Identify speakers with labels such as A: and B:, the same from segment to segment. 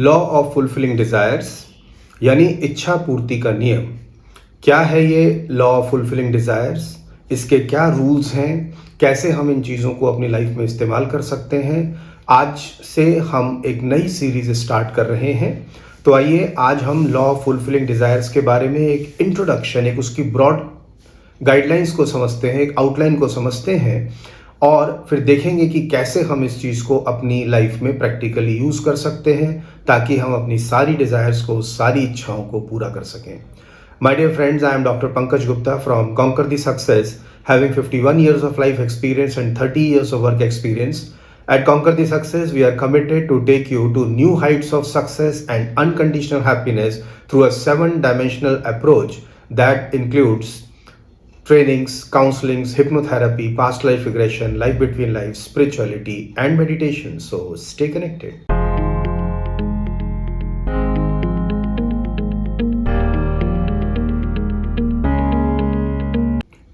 A: Law of fulfilling desires यानी इच्छा पूर्ति का नियम। क्या है ये लॉ ऑफ फुलफिलिंग डिजायर्स? इसके क्या रूल्स हैं? कैसे हम इन चीज़ों को अपनी लाइफ में इस्तेमाल कर सकते हैं? आज से हम एक नई सीरीज स्टार्ट कर रहे हैं। तो आइए आज हम लॉ ऑफ फुलफिलिंग डिजायर्स के बारे में एक इंट्रोडक्शन, एक उसकी ब्रॉड गाइडलाइंस को समझते हैं, एक आउटलाइन को समझते हैं और फिर देखेंगे कि कैसे हम इस चीज़ को अपनी लाइफ में प्रैक्टिकली यूज़ कर सकते हैं ताकि हम अपनी सारी डिज़ायर्स को, सारी इच्छाओं को पूरा कर सकें। My dear friends, I am Dr. Pankaj Gupta from Conquer the Success, having 51 years of life experience and 30 years of work experience. At Conquer the Success, we are committed to take you to new heights of success and unconditional happiness through a 7-dimensional approach that includes trainings, counselings, hypnotherapy, past life regression, life between lives, spirituality, and meditation. So stay connected.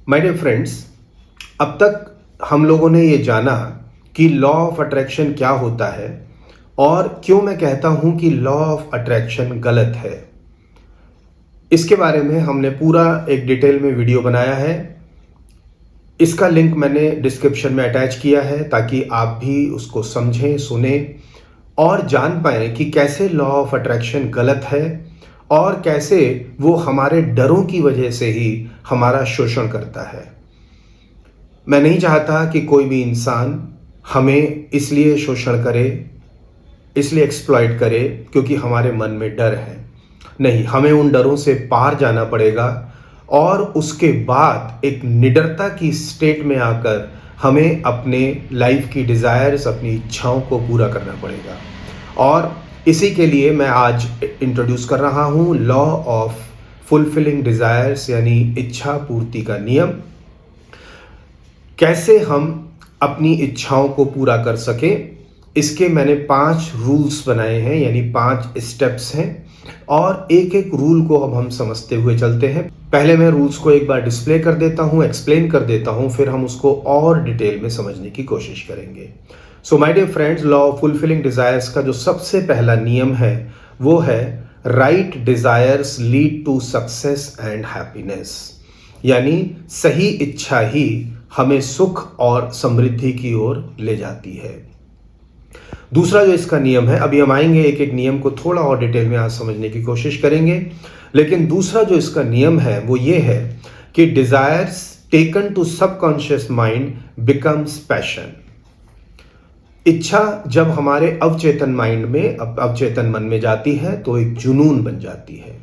A: My dear friends, अब तक हम लोगों ने ये जाना कि law of attraction क्या होता है और क्यों मैं कहता हूं कि लॉ ऑफ अट्रैक्शन गलत है। इसके बारे में हमने पूरा एक डिटेल में वीडियो बनाया है। इसका लिंक मैंने डिस्क्रिप्शन में अटैच किया है ताकि आप भी उसको समझें, सुनें और जान पाएं कि कैसे लॉ ऑफ अट्रैक्शन गलत है और कैसे वो हमारे डरों की वजह से ही हमारा शोषण करता है। मैं नहीं चाहता कि कोई भी इंसान हमें इसलिए शोषण करे, इसलिए एक्सप्लॉइट करे क्योंकि हमारे मन में डर है। नहीं, हमें उन डरों से पार जाना पड़ेगा और उसके बाद एक निडरता की स्टेट में आकर हमें अपने लाइफ की डिज़ायर्स, अपनी इच्छाओं को पूरा करना पड़ेगा। और इसी के लिए मैं आज इंट्रोड्यूस कर रहा हूँ लॉ ऑफ फुलफिलिंग डिज़ायर्स यानी इच्छा पूर्ति का नियम। कैसे हम अपनी इच्छाओं को पूरा कर सकें, इसके मैंने 5 रूल्स बनाए हैं, यानी 5 स्टेप्स हैं और एक एक रूल को अब हम समझते हुए चलते हैं। पहले मैं रूल्स को एक बार डिस्प्ले कर देता हूं, एक्सप्लेन कर देता हूं, फिर हम उसको और डिटेल में समझने की कोशिश करेंगे। So my dear friends, law of fulfilling desires का जो सबसे पहला नियम है वो है right desires lead to success and happiness, यानी सही इच्छा ही हमें सुख और समृद्धि की ओर ले जाती है। दूसरा जो इसका नियम है, अभी हम आएंगे एक एक नियम को थोड़ा और डिटेल में आज समझने की कोशिश करेंगे, लेकिन दूसरा जो इसका नियम है वो ये है कि desires taken to subconscious mind becomes passion. इच्छा जब हमारे अवचेतन माइंड में, अवचेतन मन में जाती है तो एक जुनून बन जाती है।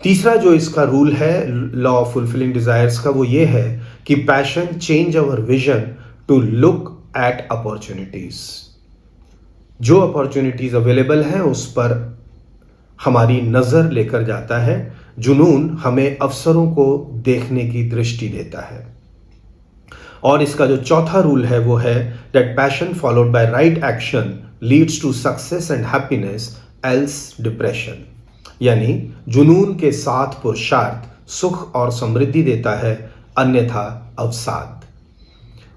A: तीसरा जो इसका रूल है लॉ ऑफ फुलफिलिंग डिजायर्स का वो ये है कि passion change our vision to look at opportunities. जो अपॉर्चुनिटीज अवेलेबल हैं उस पर हमारी नजर लेकर जाता है। जुनून हमें अवसरों को देखने की दृष्टि देता है। और इसका जो चौथा रूल है वो है that passion followed by right action leads to success and happiness else depression, यानी जुनून के साथ पुरुषार्थ सुख और समृद्धि देता है, अन्यथा अवसाद।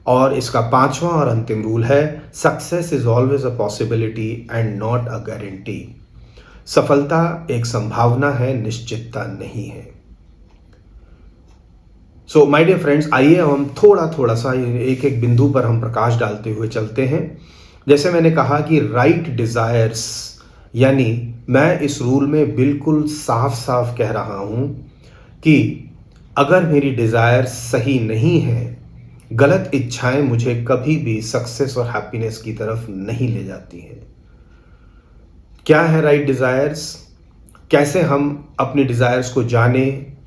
A: और इसका 5वां और अंतिम रूल है success is always a possibility and not a guarantee. सफलता एक संभावना है, निश्चितता नहीं है। सो माय डियर फ्रेंड्स, आइए हम थोड़ा सा एक एक बिंदु पर हम प्रकाश डालते हुए चलते हैं। जैसे मैंने कहा कि राइट डिजायर्स, यानी मैं इस रूल में बिल्कुल साफ साफ कह रहा हूं कि अगर मेरी डिजायर्स सही नहीं है, गलत इच्छाएं मुझे कभी भी सक्सेस और हैप्पीनेस की तरफ नहीं ले जाती हैं। क्या है राइट डिजायर्स? कैसे हम अपनी डिजायर्स को जाने,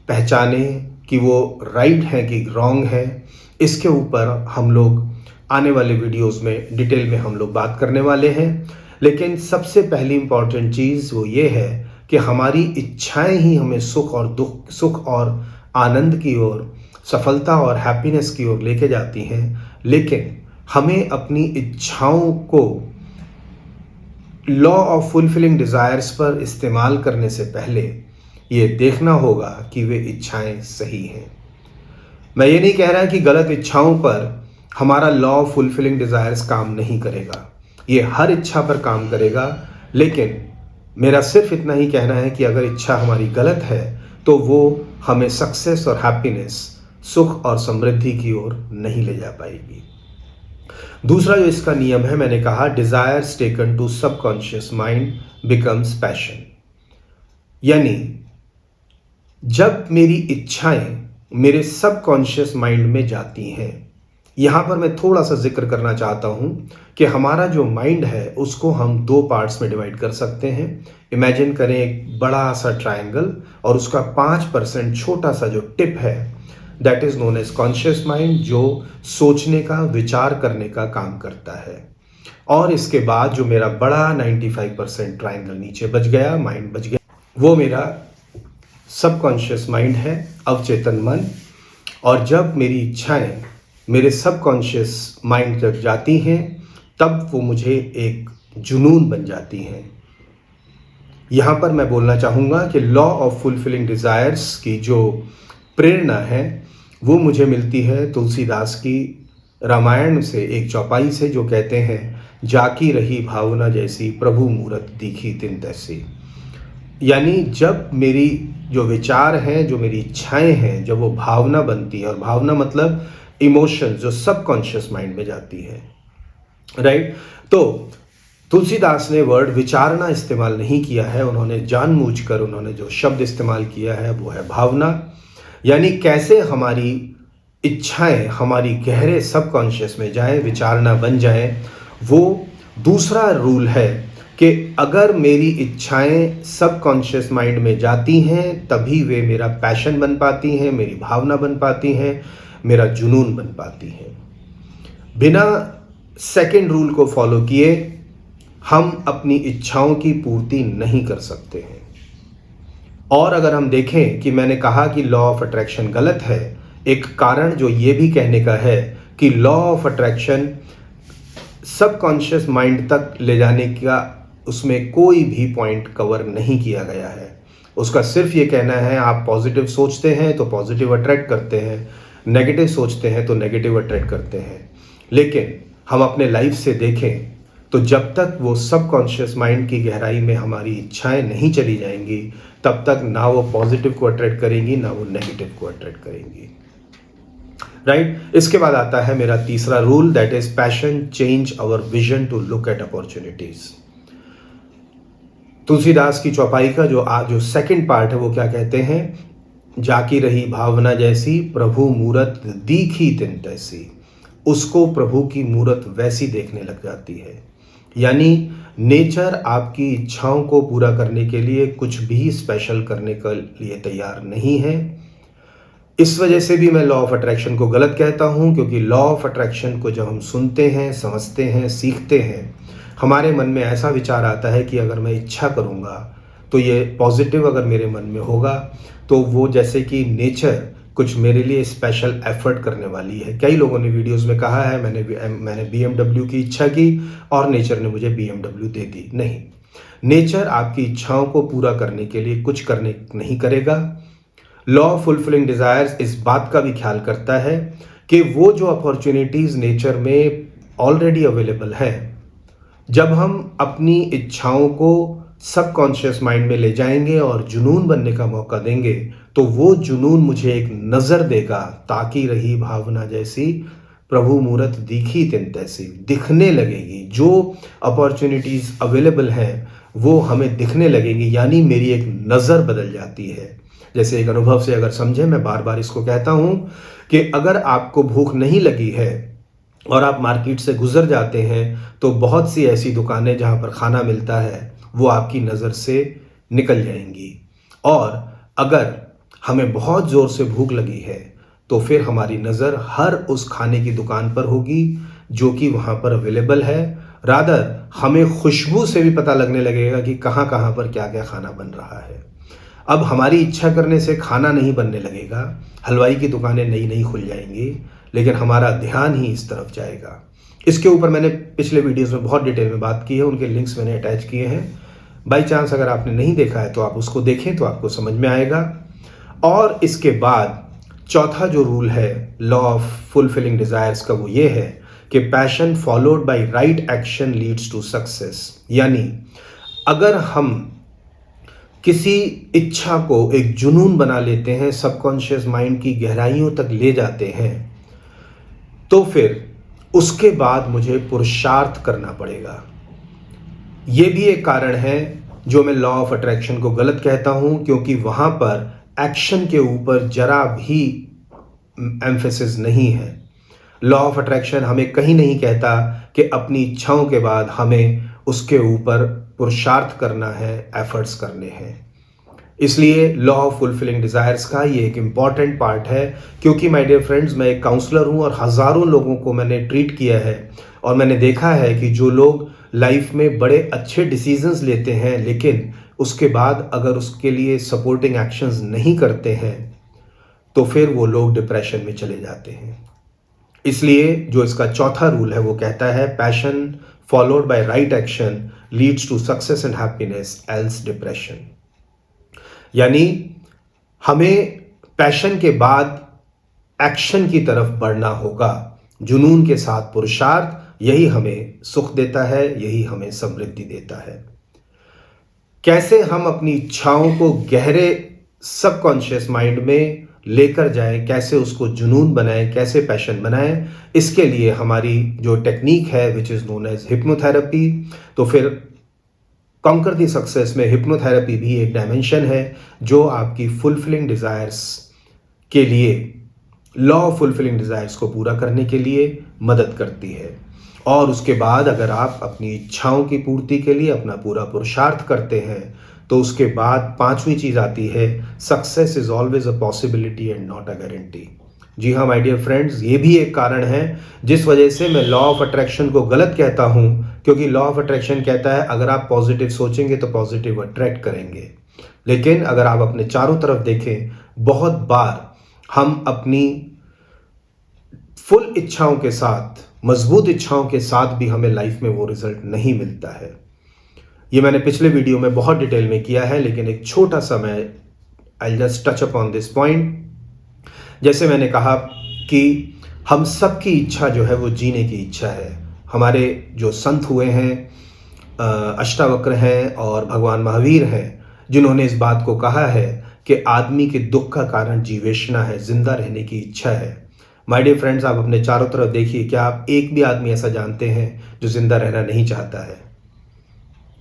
A: पहचाने कि वो राइट है कि रॉन्ग है, इसके ऊपर हम लोग आने वाले वीडियोस में डिटेल में हम लोग बात करने वाले हैं। लेकिन सबसे पहली इंपॉर्टेंट चीज़ वो ये है कि हमारी इच्छाएं ही हमें सुख और दुख, सुख और आनंद की ओर, सफलता और हैप्पीनेस की ओर लेके जाती हैं। लेकिन हमें अपनी इच्छाओं को लॉ ऑफ फुलफिलिंग डिजायर्स पर इस्तेमाल करने से पहले ये देखना होगा कि वे इच्छाएं सही हैं। मैं ये नहीं कह रहा कि गलत इच्छाओं पर हमारा लॉ ऑफ फुलफिलिंग डिजायर्स काम नहीं करेगा। ये हर इच्छा पर काम करेगा, लेकिन मेरा सिर्फ इतना ही कहना है कि अगर इच्छा हमारी गलत है तो वो हमें सक्सेस और हैप्पीनेस, सुख और समृद्धि की ओर नहीं ले जा पाएगी। दूसरा जो इसका नियम है, मैंने कहा desires taken to subconscious mind becomes passion. यानी जब मेरी इच्छाएं मेरे सबकॉन्शियस माइंड में जाती हैं, यहां पर मैं थोड़ा सा जिक्र करना चाहता हूं कि हमारा जो माइंड है उसको हम दो पार्ट्स में डिवाइड कर सकते हैं। इमेजिन करें एक बड़ा सा ट्रायंगल और उसका 5% छोटा सा जो टिप है, that is known as conscious mind, जो सोचने का, विचार करने का काम करता है। और इसके बाद जो मेरा बड़ा 95% ट्रायंगल नीचे बच गया, माइंड बच गया, वो मेरा सबकॉन्शियस माइंड है, अवचेतन मन। और जब मेरी इच्छाएं मेरे सबकॉन्शियस माइंड तक जाती हैं तब वो मुझे एक जुनून बन जाती हैं। यहाँ पर मैं बोलना चाहूँगा कि लॉ ऑफ फुलफिलिंग डिज़ायर्स की जो प्रेरणा है वो मुझे मिलती है तुलसीदास की रामायण से, एक चौपाई से, जो कहते हैं जाकी रही भावना जैसी, प्रभु मूरत दिखी तिन तैसी। यानी जब मेरी जो विचार हैं, जो मेरी इच्छाएं हैं, जब वो भावना बनती है, और भावना मतलब इमोशन जो सबकॉन्शियस माइंड में जाती है, राइट। तो तुलसीदास ने वर्ड विचारना इस्तेमाल नहीं किया है, उन्होंने जानबूझकर उन्होंने जो शब्द इस्तेमाल किया है वो है भावना। यानी कैसे हमारी इच्छाएं हमारी गहरे सबकॉन्शियस में जाएं, विचारना बन जाएं। वो दूसरा रूल है कि अगर मेरी इच्छाएं सबकॉन्शियस माइंड में जाती हैं तभी वे मेरा पैशन बन पाती हैं, मेरी भावना बन पाती हैं, मेरा जुनून बन पाती हैं। बिना सेकंड रूल को फॉलो किए हम अपनी इच्छाओं की पूर्ति नहीं कर सकते हैं। और अगर हम देखें कि मैंने कहा कि लॉ ऑफ अट्रैक्शन गलत है, एक कारण जो ये भी कहने का है कि law of attraction subconscious mind तक ले जाने का उसमें कोई भी पॉइंट कवर नहीं किया गया है। उसका सिर्फ ये कहना है आप पॉजिटिव सोचते हैं तो पॉजिटिव अट्रैक्ट करते हैं, नेगेटिव सोचते हैं तो नेगेटिव अट्रैक्ट करते हैं। लेकिन हम अपने लाइफ से देखें तो जब तक वो सबकॉन्शियस माइंड की गहराई में हमारी इच्छाएं नहीं चली जाएंगी तब तक ना वो पॉजिटिव को अट्रैक्ट करेंगी ना वो नेगेटिव को अट्रैक्ट करेंगी, राइट। इसके बाद आता है मेरा तीसरा rule, that is passion change our vision to look at opportunities. Tulsidas की चौपाई का जो सेकंड पार्ट है वो क्या कहते हैं, जाकी रही भावना जैसी, प्रभु मूरत दीखी तिन तैसी। उसको प्रभु की मूरत वैसी देखने लग जाती है। यानी नेचर आपकी इच्छाओं को पूरा करने के लिए कुछ भी स्पेशल करने के लिए तैयार नहीं है। इस वजह से भी मैं लॉ ऑफ अट्रैक्शन को गलत कहता हूं, क्योंकि लॉ ऑफ अट्रैक्शन को जब हम सुनते हैं, समझते हैं, सीखते हैं, हमारे मन में ऐसा विचार आता है कि अगर मैं इच्छा करूंगा तो ये पॉजिटिव अगर मेरे मन में होगा तो वो जैसे कि नेचर कुछ मेरे लिए स्पेशल एफर्ट करने वाली है। कई लोगों ने वीडियोस में कहा है मैंने BMW की इच्छा की और नेचर ने मुझे BMW दे दी। नहीं, नेचर आपकी इच्छाओं को पूरा करने के लिए कुछ करने नहीं करेगा। लॉ ऑफ फुलफिलिंग डिजायर्स इस बात का भी ख्याल करता है कि वो जो अपॉर्चुनिटीज नेचर में ऑलरेडी अवेलेबल है, जब हम अपनी इच्छाओं को सबकॉन्शियस माइंड में ले जाएंगे और जुनून बनने का मौका देंगे तो वो जुनून मुझे एक नज़र देगा, ताकि रही भावना जैसी, प्रभु मूरत दिखी तिन तैसी, दिखने लगेगी। जो अपॉर्चुनिटीज़ अवेलेबल हैं वो हमें दिखने लगेगी, यानी मेरी एक नज़र बदल जाती है। जैसे एक अनुभव से अगर समझें, मैं बार बार इसको कहता हूँ कि अगर आपको भूख नहीं लगी है और आप मार्केट से गुजर जाते हैं तो बहुत सी ऐसी दुकानें जहाँ पर खाना मिलता है वो आपकी नज़र से निकल जाएंगी। और अगर हमें बहुत ज़ोर से भूख लगी है तो फिर हमारी नज़र हर उस खाने की दुकान पर होगी जो कि वहाँ पर अवेलेबल है। रादर हमें खुशबू से भी पता लगने लगेगा कि कहाँ कहाँ पर क्या क्या खाना बन रहा है। अब हमारी इच्छा करने से खाना नहीं बनने लगेगा, हलवाई की दुकानें नई नई खुल जाएंगी, लेकिन हमारा ध्यान ही इस तरफ जाएगा। इसके ऊपर मैंने पिछले वीडियोस में बहुत डिटेल में बात की है, उनके लिंक्स मैंने अटैच किए हैं। बाई चांस अगर आपने नहीं देखा है तो आप उसको देखें तो आपको समझ में आएगा। और इसके बाद चौथा जो रूल है लॉ ऑफ फुलफिलिंग डिजायर्स का वो ये है कि passion followed by right action leads to success. यानी अगर हम किसी इच्छा को एक जुनून बना लेते हैं, सबकॉन्शियस माइंड की गहराइयों तक ले जाते हैं, तो फिर उसके बाद मुझे पुरुषार्थ करना पड़ेगा। ये भी एक कारण है जो मैं लॉ ऑफ अट्रैक्शन को गलत कहता हूं, क्योंकि वहां पर एक्शन के ऊपर जरा भी एम्फेसिस नहीं है। लॉ ऑफ अट्रैक्शन हमें कहीं नहीं कहता कि अपनी इच्छाओं के बाद हमें उसके ऊपर पुरुषार्थ करना है, एफर्ट्स करने हैं। इसलिए लॉ ऑफ फुलफिलिंग डिजायर्स का ये एक इंपॉर्टेंट पार्ट है, क्योंकि माय डियर फ्रेंड्स, मैं एक काउंसलर हूं और हजारों लोगों को मैंने ट्रीट किया है और मैंने देखा है कि जो लोग लाइफ में बड़े अच्छे डिसीजंस लेते हैं लेकिन उसके बाद अगर उसके लिए सपोर्टिंग एक्शंस नहीं करते हैं तो फिर वो लोग डिप्रेशन में चले जाते हैं। इसलिए जो इसका चौथा रूल है वो कहता है, passion followed by right action leads to success and happiness else depression. यानी हमें पैशन के बाद एक्शन की तरफ बढ़ना होगा। जुनून के साथ पुरुषार्थ, यही हमें सुख देता है, यही हमें समृद्धि देता है। कैसे हम अपनी इच्छाओं को गहरे सबकॉन्शियस माइंड में लेकर जाएं, कैसे उसको जुनून बनाएं, कैसे पैशन बनाएं, इसके लिए हमारी जो टेक्निक है which is known as hypnotherapy. तो फिर कॉन्कर दी सक्सेस में हिप्नोथेरेपी भी एक डायमेंशन है जो आपकी फुलफिलिंग डिज़ायर्स के लिए, लॉ ऑफ फुलफिलिंग डिज़ायर्स को पूरा करने के लिए मदद करती है। और उसके बाद अगर आप अपनी इच्छाओं की पूर्ति के लिए अपना पूरा पुरुषार्थ करते हैं तो उसके बाद पांचवी चीज आती है, success is always a possibility and not a guarantee. जी हाँ माय डियर फ्रेंड्स, ये भी एक कारण है जिस वजह से मैं लॉ ऑफ अट्रैक्शन को गलत कहता हूं, क्योंकि लॉ ऑफ अट्रैक्शन कहता है अगर आप पॉजिटिव सोचेंगे तो पॉजिटिव अट्रैक्ट करेंगे। लेकिन अगर आप अपने चारों तरफ देखें, बहुत बार हम अपनी फुल इच्छाओं के साथ, मजबूत इच्छाओं के साथ भी हमें लाइफ में वो रिजल्ट नहीं मिलता है। ये मैंने पिछले वीडियो में बहुत डिटेल में किया है, लेकिन एक छोटा सा मैं I just touch up on this point. जैसे मैंने कहा कि हम सबकी इच्छा जो है वो जीने की इच्छा है। हमारे जो संत हुए हैं, अष्टावक्र हैं और भगवान महावीर हैं, जिन्होंने इस बात को कहा है कि आदमी के दुख का कारण जीवेशना है, जिंदा रहने की इच्छा है। माय डियर फ्रेंड्स, आप अपने चारों तरफ देखिए, क्या आप एक भी आदमी ऐसा जानते हैं जो जिंदा रहना नहीं चाहता है?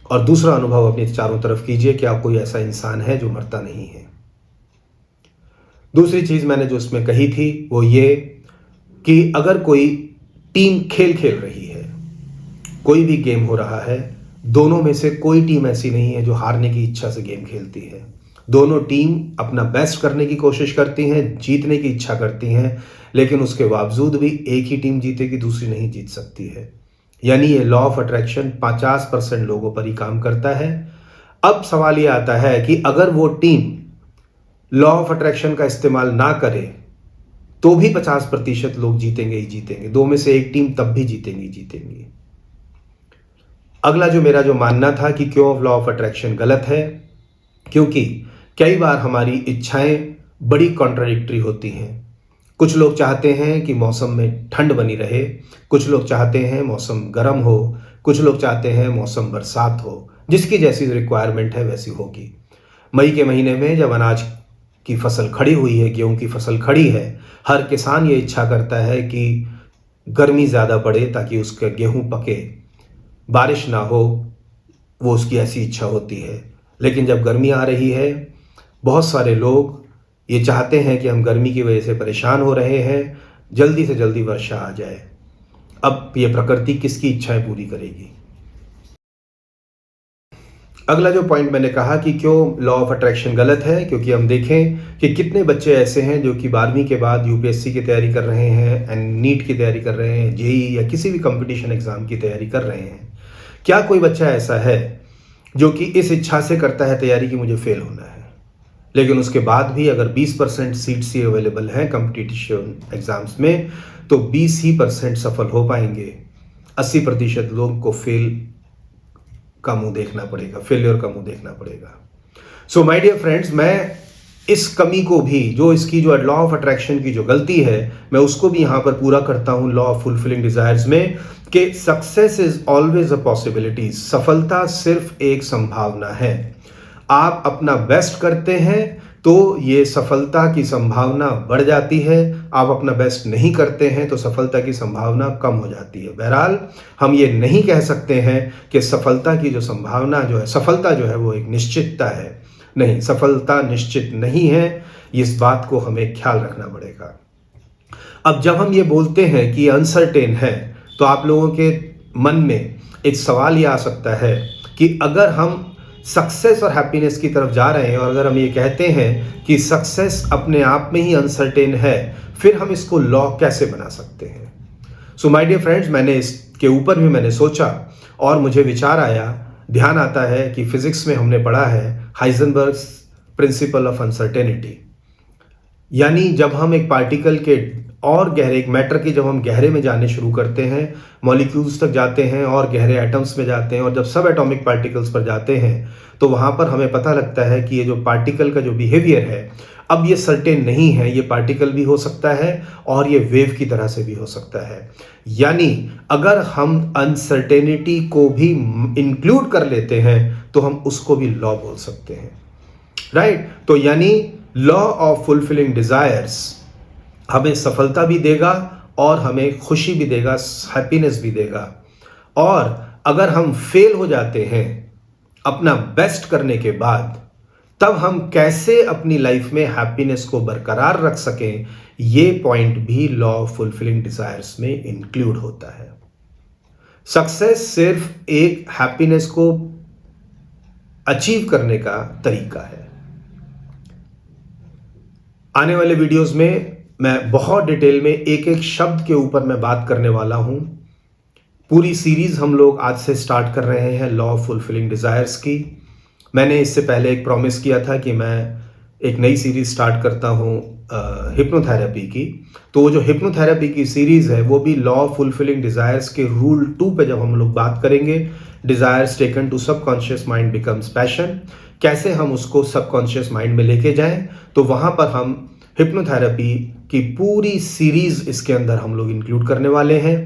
A: और दूसरा अनुभव अपने चारों तरफ कीजिए, क्या कोई ऐसा इंसान है जो मरता नहीं है? दूसरी चीज मैंने जो उसमें कही थी वो ये कि अगर कोई टीम खेल खेल रही है, कोई भी गेम हो रहा है, दोनों में से कोई टीम ऐसी नहीं है जो हारने की इच्छा से गेम खेलती है। दोनों टीम अपना बेस्ट करने की कोशिश करती हैं, जीतने की इच्छा करती हैं, लेकिन उसके बावजूद भी एक ही टीम जीतेगी, दूसरी नहीं जीत सकती है। यानी ये लॉ ऑफ अट्रैक्शन 50% लोगों पर ही काम करता है। अब सवाल ये आता है कि अगर वो टीम लॉ ऑफ अट्रैक्शन का इस्तेमाल ना करे तो भी 50% लोग जीतेंगे ही जीतेंगे, दो में से एक टीम तब भी जीतेंगी। अगला जो मेरा जो मानना था कि क्यों लॉ ऑफ अट्रैक्शन गलत है, क्योंकि कई बार हमारी इच्छाएं बड़ी कॉन्ट्राडिक्टरी होती हैं। कुछ लोग चाहते हैं कि मौसम में ठंड बनी रहे, कुछ लोग चाहते हैं मौसम गर्म हो, कुछ लोग चाहते हैं मौसम बरसात हो। जिसकी जैसी रिक्वायरमेंट है वैसी होगी। मई के महीने में जब अनाज की फसल खड़ी हुई है, गेहूं की फसल खड़ी है, हर किसान ये इच्छा करता है कि गर्मी ज़्यादा पड़े ताकि उसका गेहूं पके, बारिश ना हो, वो उसकी ऐसी इच्छा होती है। लेकिन जब गर्मी आ रही है, बहुत सारे लोग ये चाहते हैं कि हम गर्मी की वजह से परेशान हो रहे हैं, जल्दी से जल्दी वर्षा आ जाए। अब ये प्रकृति किसकी इच्छाएं पूरी करेगी? अगला जो पॉइंट मैंने कहा कि क्यों लॉ ऑफ अट्रैक्शन गलत है, क्योंकि हम देखें कि कितने बच्चे ऐसे हैं जो कि 12वीं के बाद यूपीएससी की तैयारी कर रहे हैं, एंड नीट की तैयारी कर रहे हैं, जेईई या किसी भी कंपटीशन एग्जाम की तैयारी कर रहे हैं। क्या कोई बच्चा ऐसा है जो कि इस इच्छा से करता है तैयारी कि मुझे फेल होना है, लेकिन उसके बाद भी अगर 20% सीट्स ही अवेलेबल हैं कंपटीशन एग्जाम्स में तो 20% सफल हो पाएंगे, 80% लोगों को फेल का मुंह देखना पड़ेगा, फेलियर का मुंह देखना पड़ेगा। सो माय डियर फ्रेंड्स, मैं इस कमी को भी, जो इसकी जो लॉ ऑफ अट्रैक्शन की जो गलती है, मैं उसको भी यहां पर पूरा करता हूं लॉ ऑफ फुलफिलिंग डिजायर्स में, कि success is always a possibility. सफलता सिर्फ एक संभावना है। आप अपना बेस्ट करते हैं तो ये सफलता की संभावना बढ़ जाती है, आप अपना बेस्ट नहीं करते हैं तो सफलता की संभावना कम हो जाती है। बहरहाल हम ये नहीं कह सकते हैं कि सफलता की जो संभावना जो है, सफलता जो है वो एक निश्चितता है। नहीं, सफलता निश्चित नहीं है, इस बात को हमें ख्याल रखना पड़ेगा। अब जब हम ये बोलते हैं कि अनसर्टेन है, तो आप लोगों के मन में एक सवाल ये आ सकता है कि अगर हम सक्सेस और हैप्पीनेस की तरफ जा रहे हैं और अगर हम ये कहते हैं कि सक्सेस अपने आप में ही अनसर्टेन है, फिर हम इसको लॉ कैसे बना सकते हैं? सो माय डियर फ्रेंड्स, मैंने इसके ऊपर भी मैंने सोचा और मुझे विचार आया, ध्यान आता है कि फिजिक्स में हमने पढ़ा है हाइजेनबर्ग्स प्रिंसिपल ऑफ अनसर्टेनिटी। यानी जब हम एक पार्टिकल के और गहरे, एक मैटर के जब हम गहरे में जाने शुरू करते हैं, मॉलिक्यूल्स तक जाते हैं और गहरे एटम्स में जाते हैं और जब सब एटॉमिक पार्टिकल्स पर जाते हैं, तो वहाँ पर हमें पता लगता है कि ये जो पार्टिकल का जो बिहेवियर है, अब ये सर्टेन नहीं है। ये पार्टिकल भी हो सकता है और ये वेव की तरह से भी हो सकता है। यानी अगर हम अनसर्टेनिटी को भी इंक्लूड कर लेते हैं तो हम उसको भी लॉ बोल सकते हैं, राइट? तो यानी लॉ ऑफ फुलफिलिंग डिजायर्स हमें सफलता भी देगा और हमें खुशी भी देगा, हैप्पीनेस भी देगा। और अगर हम फेल हो जाते हैं अपना बेस्ट करने के बाद, तब हम कैसे अपनी लाइफ में हैप्पीनेस को बरकरार रख सकें, ये पॉइंट भी लॉ ऑफ फुलफिलिंग डिजायर्स में इंक्लूड होता है। सक्सेस सिर्फ एक हैप्पीनेस को अचीव करने का तरीका है। आने वाले वीडियोस में मैं बहुत डिटेल में एक एक शब्द के ऊपर मैं बात करने वाला हूं। पूरी सीरीज हम लोग आज से स्टार्ट कर रहे हैं लॉ ऑफ फुलफिलिंग डिजायर्स की। मैंने इससे पहले एक प्रॉमिस किया था कि मैं एक नई सीरीज स्टार्ट करता हूं हिप्नोथेरेपी की। तो वो जो हिप्नोथेरेपी की सीरीज है वो भी लॉ ऑफ फुलफिलिंग डिजायर्स के रूल 2 पे जब हम लोग बात करेंगे, desires taken to subconscious mind becomes passion, कैसे हम उसको सबकॉन्शियस माइंड में लेके जाएं, तो वहां पर हम हिप्नोथेरेपी की पूरी सीरीज इसके अंदर हम लोग इंक्लूड करने वाले हैं।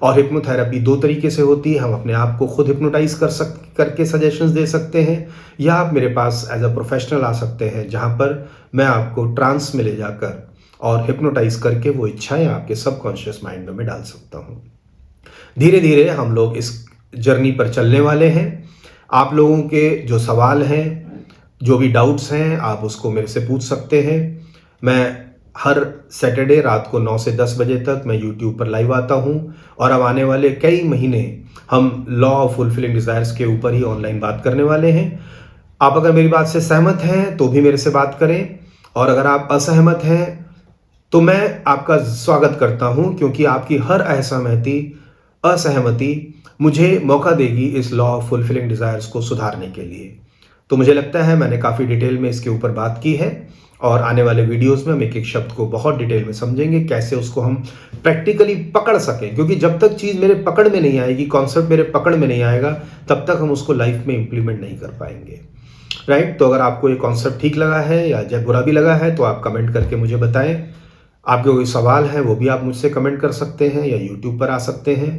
A: और हिप्नोथेरेपी 2 तरीके से होती है। हम अपने आप को खुद हिप्नोटाइज करके सजेशंस दे सकते हैं, या आप मेरे पास एज अ प्रोफेशनल आ सकते हैं, जहां पर मैं आपको ट्रांस में ले जाकर और हिप्नोटाइज करके वो इच्छाएं आपके सबकॉन्शियस माइंड में मैं डाल सकता हूं। धीरे धीरे हम लोग इस जर्नी पर चलने वाले हैं। आप लोगों के जो सवाल हैं, जो भी डाउट्स हैं, आप उसको मेरे से पूछ सकते हैं। मैं हर सैटरडे रात को 9 से 10 बजे तक मैं यूट्यूब पर लाइव आता हूं और अब आने वाले कई महीने हम लॉ ऑफ फुलफिलिंग डिजायर्स के ऊपर ही ऑनलाइन बात करने वाले हैं। आप अगर मेरी बात से सहमत हैं तो भी मेरे से बात करें, और अगर आप असहमत हैं तो मैं आपका स्वागत करता हूं, क्योंकि आपकी हर असहमति मुझे मौका देगी इस लॉ ऑफ फुलफिलिंग डिजायर्स को सुधारने के लिए। तो मुझे लगता है मैंने काफ़ी डिटेल में इसके ऊपर बात की है, और आने वाले वीडियोस में हम एक एक शब्द को बहुत डिटेल में समझेंगे, कैसे उसको हम प्रैक्टिकली पकड़ सकें। क्योंकि जब तक चीज़ मेरे पकड़ में नहीं आएगी, कॉन्सेप्ट मेरे पकड़ में नहीं आएगा, तब तक हम उसको लाइफ में इंप्लीमेंट नहीं कर पाएंगे, राइट? तो अगर आपको ये कॉन्सेप्ट ठीक लगा है या जब बुरा भी लगा है तो आप कमेंट करके मुझे बताएं। आपके कोई सवाल है वो भी आप मुझसे कमेंट कर सकते हैं या यूट्यूब पर आ सकते हैं।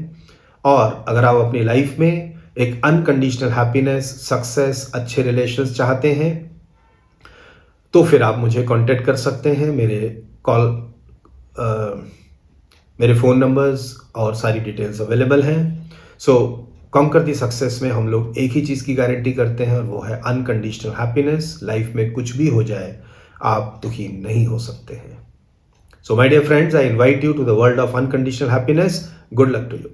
A: और अगर आप अपनी लाइफ में एक अनकंडीशनल हैप्पीनेस, सक्सेस, अच्छे रिलेशंस चाहते हैं तो फिर आप मुझे कांटेक्ट कर सकते हैं। मेरे फ़ोन नंबर्स और सारी डिटेल्स अवेलेबल हैं। सो कॉन्कर द सक्सेस में हम लोग एक ही चीज़ की गारंटी करते हैं, और वो है अनकंडीशनल हैप्पीनेस। लाइफ में कुछ भी हो जाए, आप दुखी नहीं हो सकते हैं। So my dear friends, I invite you to the world of unconditional happiness. Good luck to you.